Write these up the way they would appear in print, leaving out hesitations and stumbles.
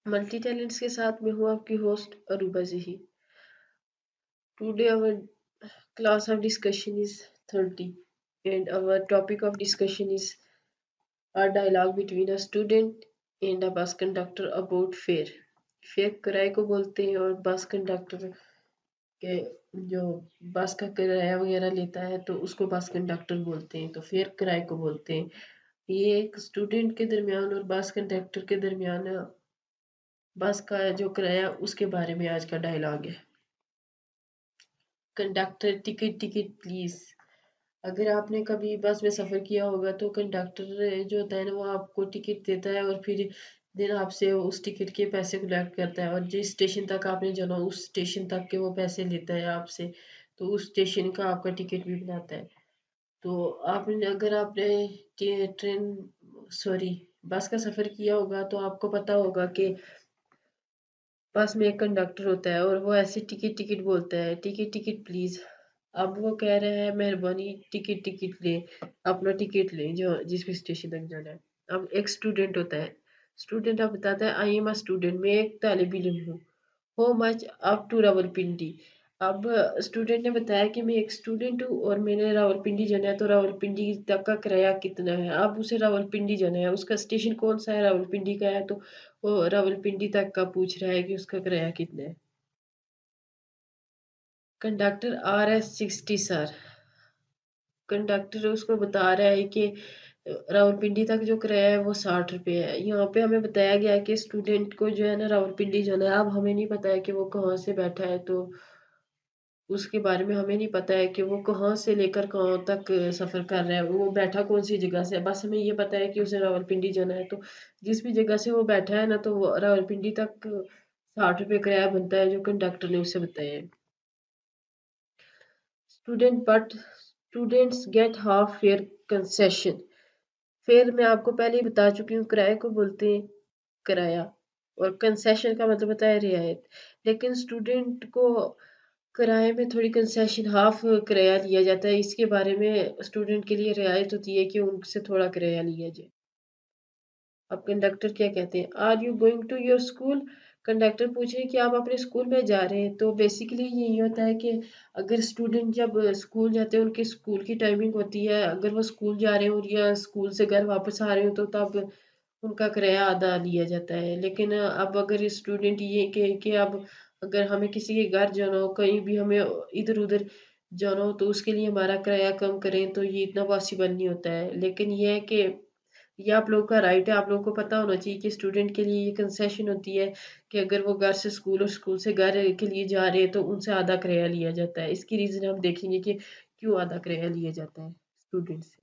Multi talents के साथ मैं हूँ आपकी होस्ट अरूबा जही। Today our class of discussion is 30 and our topic of discussion is a dialogue between a student and a bus conductor about fare. Fair किराए को बोलते हैं और बस कंडक्टर के जो बस का किराया वगैरह लेता है तो उसको बस कंडक्टर बोलते हैं, तो फेयर किराए को बोलते हैं। ये एक स्टूडेंट के दरमियान और बस कंडक्टर के दरमियान बस का जो किराया उसके बारे में आज का डायलॉग है। Conductor ticket ticket please. अगर आपने कभी बस में सफर किया होगा तो कंडक्टर जो होता है ना वो आपको टिकट देता है और फिर दिन आपसे उस टिकट के पैसे कलेक्ट करता है और जिस स्टेशन तक आपने जाना उस स्टेशन तक के वो पैसे लेता है आपसे, तो उस स्टेशन का आपका टिकट भी बनाता है। तो आपने अगर आपने ट्रेन सॉरी बस का सफर किया होगा तो आपको पता होगा कि बस में एक कंडक्टर होता है और वो ऐसे टिकट टिकट बोलता है, टिकट टिकट प्लीज। अब वो कह रहा है मेहरबानी टिकट टिकट ले, अपना टिकट ले जो जिस भी स्टेशन तक जाना है। अब एक स्टूडेंट होता है, स्टूडेंट अब बताता है आई एम अ स्टूडेंट, मैं एक तालिब इल्म हूँ। हो मच अप टू रावलपिंडी। अब स्टूडेंट ने बताया कि मैं एक स्टूडेंट हूँ और मैंने रावलपिंडी जाना है, तो रावलपिंडी तक का किराया कितना है। अब उसे रावलपिंडी जाना है, उसका स्टेशन कौन सा है, रावलपिंडी का है, तो वो रावलपिंडी तक का पूछ रहा है कि उसका किराया कितना है। Conductor RS60 sir. कंडक्टर उसको बता रहा है कि रावलपिंडी तक जो किराया है वो 60 रुपये है। यहाँ पे हमें बताया गया है कि स्टूडेंट को जो है ना रावलपिंडी जाना है। अब हमें नहीं पता है कि वो कहाँ से बैठा है, तो उसके बारे में हमें नहीं पता है कि वो कहाँ से लेकर कहाँ तक सफर कर रहा है, वो बैठा कौन सी जगह से। बस हमें ये पता है कि उसे रावलपिंडी जाना है, तो जिस भी जगह से वो बैठा है ना तो वो रावलपिंडी तक 60 रुपये किराया बनता है जो कंडक्टर ने उसे बताया है। Students gate half fair concession. Fair मैं आपको पहले ही बता चुकी हूँ, किराए को बोलते हैं किराया, और कंसेशन का मतलब होता है रियायत। लेकिन स्टूडेंट को किराए में थोड़ी कंसेशन हाफ किराया लिया जाता है, इसके बारे में स्टूडेंट के लिए रियायत होती है कि उनसे थोड़ा किराया लिया जाए। अब कंडक्टर क्या कहते हैं, are you going to your school. Conductor पूछ रहे हैं कि आप अपने स्कूल में जा रहे हैं। तो बेसिकली यही होता है कि अगर स्टूडेंट जब स्कूल जाते हैं उनके स्कूल की टाइमिंग होती है, अगर वो स्कूल जा रहे हो या स्कूल से घर वापस आ रहे हो तो तब उनका किराया आधा लिया जाता है। लेकिन अब अगर स्टूडेंट ये कि अब अगर हमें किसी के घर जाना हो, कहीं भी हमें इधर उधर जाना हो, तो उसके लिए हमारा किराया कम करें तो ये इतना पॉसिबल नहीं होता है। लेकिन ये है कि ये आप लोगों का राइट है, आप लोगों को पता होना चाहिए कि स्टूडेंट के लिए ये कंसेशन होती है कि अगर वो घर से स्कूल और स्कूल से घर के लिए जा रहे हैं तो उनसे आधा किराया लिया जाता है। इसकी रीजन हम देखेंगे कि क्यों आधा किराया लिया जाता है स्टूडेंट से।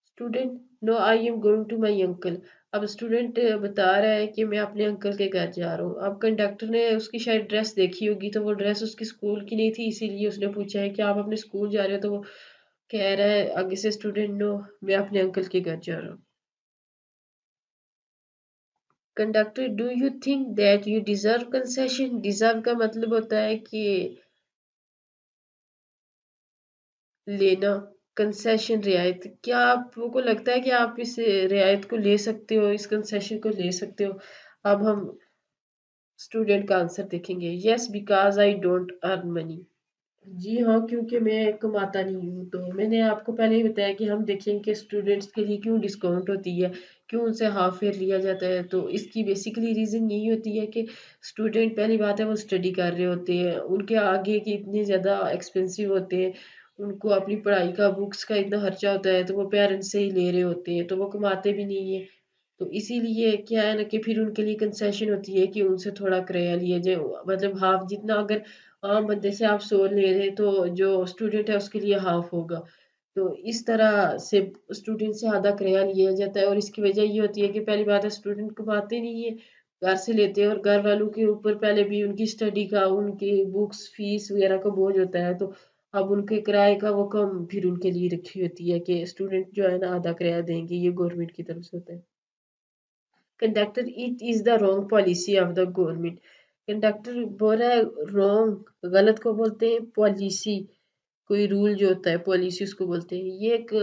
Student no I am going to my uncle. अब स्टूडेंट बता रहा है कि मैं अपने अंकल के घर जा रहा हूँ। अब कंडक्टर ने उसकी शायद ड्रेस देखी होगी, तो वो ड्रेस उसकी स्कूल की नहीं थी, इसीलिए उसने पूछा है कि आप अपने स्कूल जा रहे हो, तो वो कह रहा है आगे से स्टूडेंट नो मैं अपने अंकल के घर जा रहा हूँ। Conductor do you think that you deserve concession. Deserve का मतलब होता है कि लेना, कंसेशन रियायत। क्या आपको लगता है कि आप इस रियायत को ले सकते हो, इस कंसेशन को ले सकते हो। अब हम स्टूडेंट का आंसर देखेंगे, yes because I don't earn money. जी हाँ, क्योंकि मैं कमाता नहीं हूँ। तो मैंने आपको पहले ही बताया कि हम देखेंगे कि स्टूडेंट्स के लिए क्यों डिस्काउंट होती है, क्यों उनसे हाफ फेयर लिया जाता है। तो इसकी बेसिकली रीज़न यही होती है कि स्टूडेंट पहली बात है वो स्टडी कर रहे होते हैं, उनके आगे की इतने ज़्यादा एक्सपेंसिव होते हैं, उनको अपनी पढ़ाई का बुक्स का इतना खर्चा होता है, तो वो पेरेंट्स से ही ले रहे होते हैं, तो वो कमाते भी नहीं है। तो इसीलिए क्या है ना कि फिर उनके लिए कंसेशन होती है कि उनसे थोड़ा किराया लिया जाए, मतलब हाफ जितना अगर आम बंदे से आप 100 ले रहे हैं तो जो स्टूडेंट है उसके लिए हाफ होगा। तो इस तरह से स्टूडेंट से आधा किराया लिया जाता है, और इसकी वजह ये होती है कि पहली बात है स्टूडेंट कमाते नहीं है, घर से लेते हैं, और घर वालों के ऊपर पहले भी उनकी स्टडी का, उनकी बुक्स फीस वगैरह का बोझ होता है। तो अब उनके किराए का वो कम फिर उनके लिए रखी होती है कि स्टूडेंट जो है ना आधा किराया देंगे, ये गवर्नमेंट की तरफ से होता है। Conductor it is the wrong policy of the government. Conductor बोल रहा है रॉन्ग, गलत को बोलते हैं पॉलिसी, कोई रूल जो होता है पॉलिसी उसको बोलते हैं। ये एक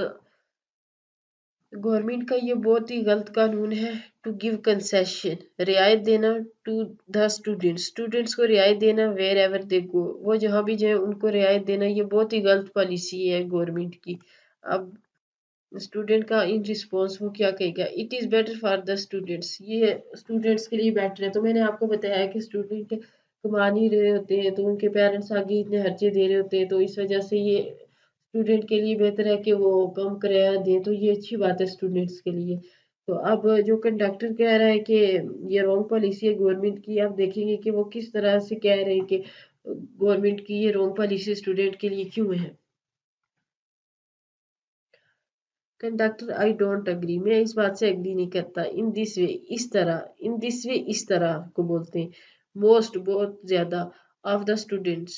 گورنمنٹ کا یہ بہت ہی غلط قانون ہے ٹو گیو کنسیشن، رعایت دینا ٹو دا اسٹوڈینٹس کو رعایت دینا ویر ایور دے گو، وہ جہاں بھی جائیں ان کو رعایت دینا، یہ بہت ہی غلط پالیسی ہے گورنمنٹ کی۔ اب اسٹوڈینٹ کا ان رسپانس وہ کیا کہے گا، it is better for the students, یہ اسٹوڈینٹس کے لیے بیٹر ہے۔ تو میں نے آپ کو بتایا کہ اسٹوڈینٹ کما نہیں رہے ہوتے ہیں تو ان کے پیرنٹس آگے اتنے خرچے دے رہے ہوتے ہیں، تو اس وجہ سے یہ اسٹوڈینٹ کے لیے بہتر ہے کہ وہ کم کرایہ دیں، تو یہ اچھی بات ہے اسٹوڈینٹس کے لیے۔ تو اب جو کنڈکٹر کہہ رہا ہے کہ یہ رانگ پالیسی ہے گورنمنٹ کی، آپ دیکھیں گے کہ وہ کس طرح سے کہہ رہے ہیں کہ گورنمنٹ کی یہ رانگ پالیسی اسٹوڈینٹ کے لیے کیوں ہے۔ کنڈکٹر آئی ڈونٹ اگری، میں اس بات سے اگری نہیں کرتا، ان دس وے اس طرح، ان دس وے اس طرح کو بولتے ہیں، موسٹ بہت زیادہ آف دا اسٹوڈینٹس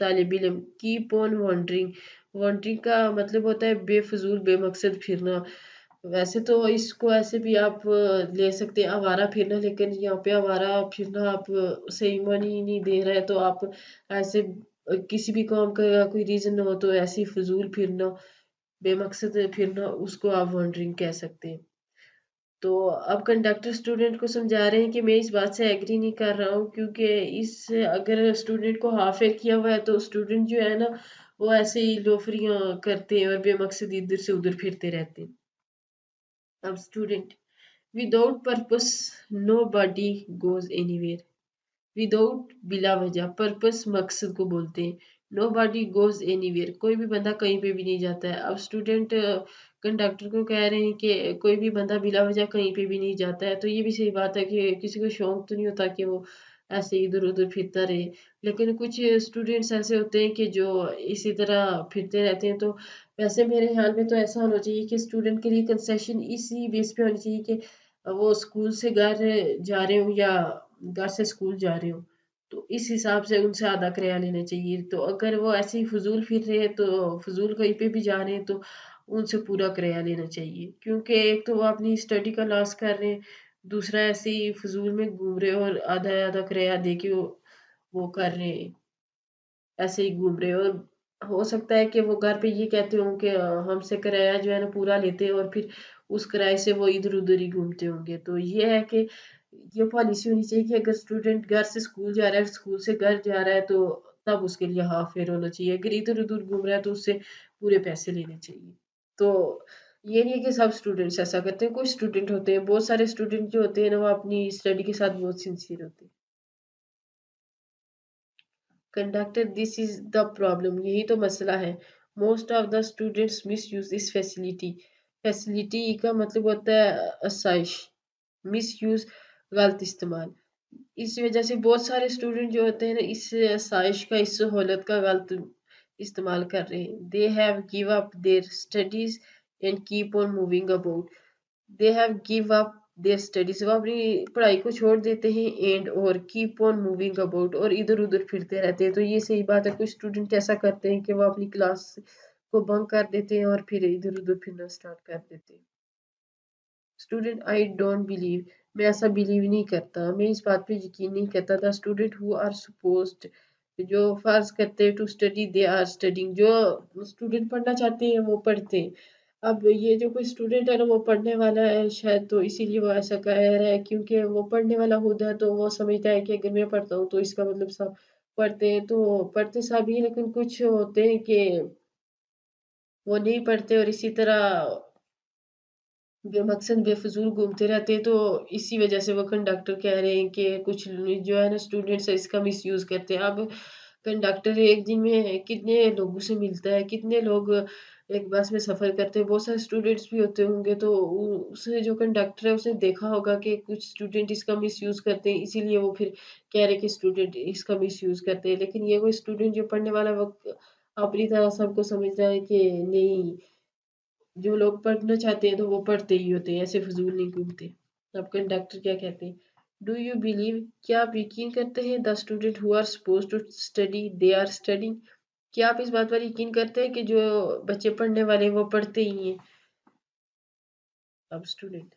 طالب علم کیپ آن وانڈرنگ، وانڈرنگ کا مطلب ہوتا ہے بے فضول بے مقصد پھرنا، ویسے تو اس کو ایسے بھی آپ لے سکتے ہیں آوارہ پھرنا، لیکن یہاں پہ آوارہ پھرنا آپ صحیح معنی نہیں دے رہے تو آپ ایسے کسی بھی کام کا کوئی ریزن نہ ہو تو ایسے ہی فضول پھرنا بے مقصد پھرنا، اس کو آپ وانڈرنگ کہہ سکتے ہیں۔ تو اب کنڈکٹر اسٹوڈنٹ کو سمجھا رہے ہیں کہ میں اس بات سے ایگری نہیں کر رہا ہوں، کیونکہ اس اگر اسٹوڈنٹ کو ہاف ایک کیا ہوا ہے تو اسٹوڈنٹ جو ہے نا وہ ایسے ہی لوفریاں کرتے ہیں اور بے مقصد ادھر سے ادھر پھرتے رہتے ہیں۔ اب student without purpose nobody goes anywhere, without بلا وجہ، پرپس مقصد کو بولتے ہیں، nobody goes anywhere, کوئی بھی بندہ کہیں پہ بھی نہیں جاتا ہے۔ اب اسٹوڈینٹ کنڈکٹر کو کہہ رہے ہیں کہ کوئی بھی بندہ بلا وجہ کہیں پہ بھی نہیں جاتا ہے، تو یہ بھی صحیح بات ہے کہ کسی کو شوق تو نہیں ہوتا کہ وہ ایسے ادھر ادھر پھرتا رہے، لیکن کچھ اسٹوڈینٹس ایسے ہوتے ہیں کہ جو اسی طرح پھرتے رہتے ہیں۔ تو ویسے میرے خیال میں تو ایسا ہونا چاہیے کہ اسٹوڈینٹ کے لیے کنسیشن اسی بیس پہ ہونی چاہیے کہ وہ اسکول سے گھر جا رہے ہوں یا گھر سے اسکول جا رہے ہوں، تو اس حساب سے ان سے آدھا کرایہ لینا چاہیے۔ تو اگر وہ ایسے ہی فضول پھر رہے ہیں تو فضول کہیں پہ بھی جا رہے ہیں تو ان سے پورا کرایہ لینا چاہیے، کیونکہ ایک تو وہ اپنی اسٹڈی کا لاس کر رہے ہیں، دوسرا ایسے ہی فضول میں گھوم رہے اور آدھا آدھا کرایہ دے کے وہ کر رہے ہیں، ایسے ہی گھوم رہے، اور ہو سکتا ہے کہ وہ گھر پہ یہ کہتے ہوں کہ ہم سے کرایہ جو ہے نا پورا لیتے ہیں اور پھر اس کرائے سے وہ ادھر ادھر ہی گھومتے ہوں گے۔ تو یہ ہے کہ یہ پالیسی ہونی چاہیے کہ اگر اسٹوڈینٹ گھر سے اسکول جا رہا ہے اسکول سے گھر جا رہا ہے تو تب اس کے لیے ہاف فیئر ہونا چاہیے، اگر ادھر ادھر گھوم رہا ہے تو اس سے پورے پیسے لینے چاہیے۔ تو یہ نہیں ہے کہ سب اسٹوڈینٹس ایسا کرتے ہیں، کچھ اسٹوڈینٹ ہوتے ہیں، بہت سارے اسٹوڈینٹ جو ہوتے ہیں نا وہ اپنی اسٹڈی کے ساتھ بہت سنسیئر ہوتے ہیں۔ Conductor this is the problem, یہی تو مسئلہ ہے، most of the students miss use this facility, facility کا مطلب ہوتا ہے آسائش، مس یوز غلط استعمال، اس وجہ سے بہت سارے اسٹوڈنٹ جو ہوتے ہیں نا اس آسائش کا اس سہولت کا غلط استعمال کر رہے ہیں۔ They have give up their studies and keep on moving about, they have give up their studies, وہ اپنی پڑھائی کو چھوڑ دیتے ہیں، اینڈ اور کیپ آن موونگ اباؤٹ، اور ادھر ادھر پھرتے رہتے ہیں۔ تو یہ صحیح بات ہے، کچھ اسٹوڈنٹ ایسا کرتے ہیں کہ وہ اپنی کلاس کو بنک کر دیتے ہیں اور پھر ادھر ادھر پھرنا اسٹارٹ کر دیتے ہیں۔ اسٹوڈنٹ آئی ڈونٹ بلیو، میں ایسا بلیو نہیں کرتا، میں اس بات پہ یقین نہیں کرتا تھا، اسٹوڈنٹ ہو آر سپوزڈ، جو فرض کرتے ہیں to study they are studying, جو اسٹوڈنٹ پڑھنا چاہتے ہیں وہ پڑھتے ہیں۔ اب یہ جو کوئی اسٹوڈنٹ ہے نا وہ پڑھنے والا ہے شاید، تو اسی لیے وہ ایسا کہہ رہا ہے، کیونکہ وہ پڑھنے والا ہوتا ہے تو وہ سمجھتا ہے کہ اگر میں پڑھتا ہوں تو اس کا مطلب سب پڑھتے ہیں، تو پڑھتے سب ہی، لیکن کچھ ہوتے ہیں کہ وہ نہیں پڑھتے اور اسی طرح بے مقصد بے فضول گھومتے رہتے ہیں۔ تو اسی وجہ سے وہ کنڈکٹر کہہ رہے ہیں کہ کچھ جو ہے نا اسٹوڈینٹس اس کا مس یوز کرتے ہیں۔ اب کنڈکٹر ایک دن میں کتنے لوگوں سے ملتا ہے، کتنے لوگ ایک بس میں سفر کرتے ہیں، بہت سارے اسٹوڈینٹس بھی ہوتے ہوں گے، تو اس نے جو کنڈکٹر ہے اس نے دیکھا ہوگا کہ کچھ اسٹوڈینٹ اس کا مس یوز کرتے ہیں، اسی لیے وہ پھر کہہ رہے کہ اسٹوڈینٹ اس کا مس یوز کرتے ہیں، لیکن یہ کوئی اسٹوڈینٹ جو پڑھنے والا وقت اپنی طرح سب کو سمجھ رہا ہے کہ نہیں، جو لوگ پڑھنا چاہتے ہیں تو وہ پڑھتے ہی ہوتے ہیں، ایسے فضول نہیں گھومتے۔ اب کنڈکٹر کیا کہتے ہیں، ڈو یو بلیو، کیا آپ یقین کرتے ہیں، the student who are suppose to study they are studying, کیا آپ اس بات پر یقین کرتے ہیں کہ جو بچے پڑھنے والے وہ پڑھتے ہی ہیں۔ اب اسٹوڈنٹ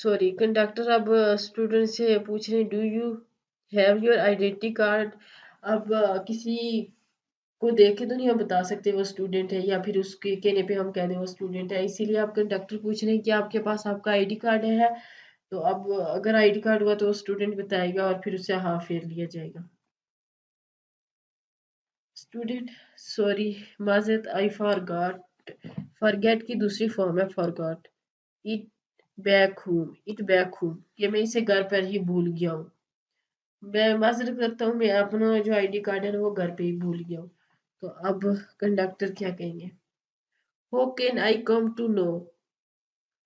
سوری کنڈکٹر اب اسٹوڈنٹ سے پوچھ رہے ہیں do you have your identity card, اب کسی को देख के तो नहीं हम बता सकते वो स्टूडेंट है, या फिर उसके कहने पे हम कह दें वो स्टूडेंट है। इसीलिए आप कंडक्टर पूछ रहे हैं कि आपके पास आपका आईडी कार्ड है, तो अब अगर आईडी कार्ड हुआ तो स्टूडेंट बताएगा और फिर उससे हाफ फेयर लिया जाएगा। स्टूडेंट सॉरी, माजरत, आई फॉरगॉट। फॉरगेट की दूसरी फॉर्म है फॉरगॉट। इट बैक होम, ये मैं इसे घर पर ही भूल गया हूँ। मैं माजरत करता हूँ, मैं अपना जो आईडी कार्ड है ना वो घर पे ही भूल गया हूँ। तो अब कंडक्टर क्या कहेंगे? How can I come to know,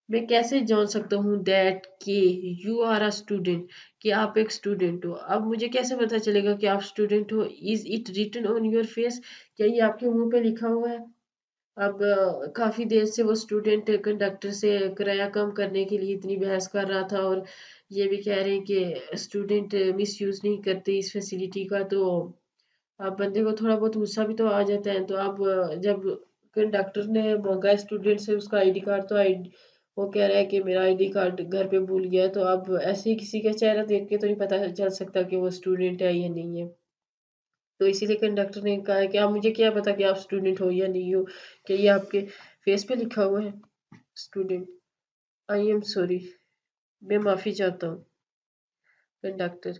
मैं कैसे जान सकता हूँ दैट कि यू आर अ स्टूडेंट, कि आप एक स्टूडेंट हो। अब मुझे कैसे पता चलेगा कि आप स्टूडेंट हो? Is it written on your face, क्या ये आपके मुंह पे लिखा हुआ है? अब काफी देर से वो स्टूडेंट कंडक्टर से किराया कम करने के लिए इतनी बहस कर रहा था, और ये भी कह रहे हैं कि स्टूडेंट मिस यूज नहीं करते इस फैसिलिटी का। तो अब बंदे को थोड़ा बहुत गुस्सा भी तो आ जाता है। तो अब जब कंडक्टर ने मांगा स्टूडेंट से उसका आईडी कार्ड, तो आईडी वो कह रहा है कि मेरा आईडी कार्ड घर पे भूल गया है। तो अब ऐसे ही किसी का चेहरा देख के तो नहीं पता चल सकता कि वो स्टूडेंट है या नहीं है। तो इसीलिए कंडक्टर ने कहा है कि आप मुझे क्या पता कि आप स्टूडेंट हो या नहीं हो, कि ये आपके फेस पे लिखा हुआ है स्टूडेंट। आई एम सॉरी, मैं माफी चाहता हूँ। Conductor,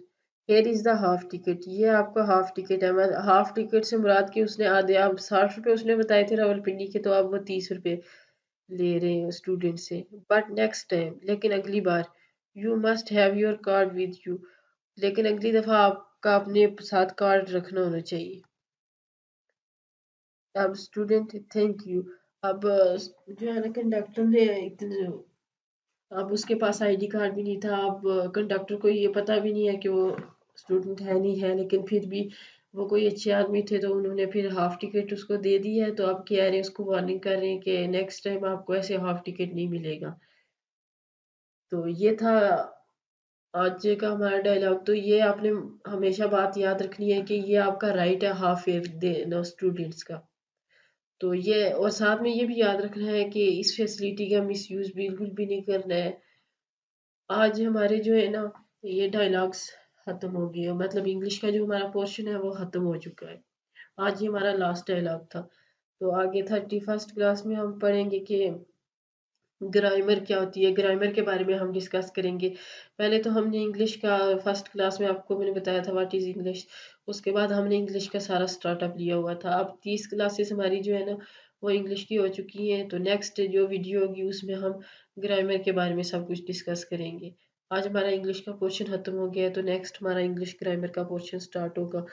here is the half ticket, ये आपका हाफ टिकट है। मैं हाफ टिकट से मुराद कि उसने आधे, अब 60 रुपए उसने बताए थे रावलपिंडी के, तो अब वो 30 रुपए ले रहे हैं स्टूडेंट से। बट नेक्स्ट टाइम, लेकिन अगली बार, you must have your card with you, लेकिन अगली दफा आपका अपने साथ कार्ड रखना होना चाहिए। अब स्टूडेंट, थैंक यू। अब जो है ना कंडक्टर ने इतने, अब उसके पास आईडी कार्ड भी नहीं था। अब कंडक्टर को ये पता भी नहीं है कि वो स्टूडेंट है नहीं है, लेकिन फिर भी वो कोई अच्छे आदमी थे तो उन्होंने फिर हाफ टिकट उसको दे दी है। तो अब कह रहे हैं, उसको वार्निंग कर रहे हैं कि नेक्स्ट टाइम आपको ऐसे हाफ टिकट नहीं मिलेगा। तो ये था आज का हमारा डायलॉग। तो ये आपने हमेशा बात याद रखनी है कि ये आपका राइट है हाफ फेयर देना स्टूडेंट्स का। तो ये, और साथ में ये भी याद रखना है कि इस फैसिलिटी का मिसयूज बिल्कुल भी नहीं करना है। आज हमारे जो है ना ये डायलॉग्स खत्म हो गए, मतलब इंग्लिश का जो हमारा पोर्शन है वो खत्म हो चुका है। आज ये हमारा लास्ट डायलॉग था। तो आगे 31st क्लास में हम पढ़ेंगे कि ग्रामर क्या होती है, ग्रामर के बारे में हम डिस्कस करेंगे। पहले तो हमने इंग्लिश का फर्स्ट क्लास में आपको मैंने बताया था व्हाट इज इंग्लिश। उसके बाद हमने इंग्लिश का सारा स्टार्टअप लिया हुआ था। अब 30 क्लासेस हमारी जो है ना वो इंग्लिश की हो चुकी हैं। तो नेक्स्ट जो वीडियो होगी उसमें हम ग्रामर के बारे में सब कुछ डिस्कस करेंगे। आज हमारा इंग्लिश का पोर्शन खत्म हो गया है, तो नेक्स्ट हमारा इंग्लिश ग्रामर का पोर्शन स्टार्ट होगा।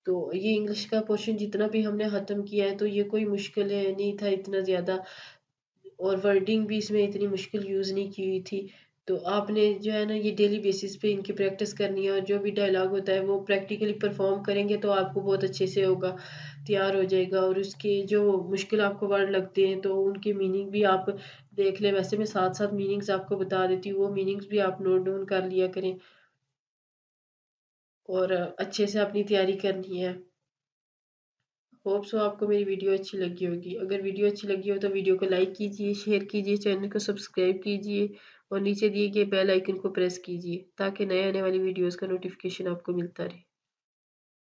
तो ये इंग्लिश का पोर्शन जितना भी हमने खत्म किया है, तो ये कोई मुश्किल नहीं था इतना ज़्यादा, और वर्डिंग भी इसमें इतनी मुश्किल यूज़ नहीं की हुई थी। तो आपने जो है ना ये डेली बेसिस पे इनकी प्रैक्टिस करनी है, और जो भी डायलॉग होता है वो प्रैक्टिकली परफॉर्म करेंगे तो आपको बहुत अच्छे से होगा, तैयार हो जाएगा। और उसके जो मुश्किल आपको वर्ड लगते हैं तो उनकी मीनिंग भी आप देख लें। वैसे मैं साथ साथ मीनिंग्स आपको बता देती हूँ, वो मीनिंग्स भी आप नोट डाउन कर लिया करें, और अच्छे से अपनी तैयारी करनी है। होप सो आपको मेरी वीडियो अच्छी लगी होगी। अगर वीडियो अच्छी लगी हो तो वीडियो को लाइक कीजिए, शेयर कीजिए, चैनल को सब्सक्राइब कीजिए, और नीचे दिए गए बेल आइकन को प्रेस कीजिए ताकि नए आने वाली वीडियोस का नोटिफिकेशन आपको मिलता रहे।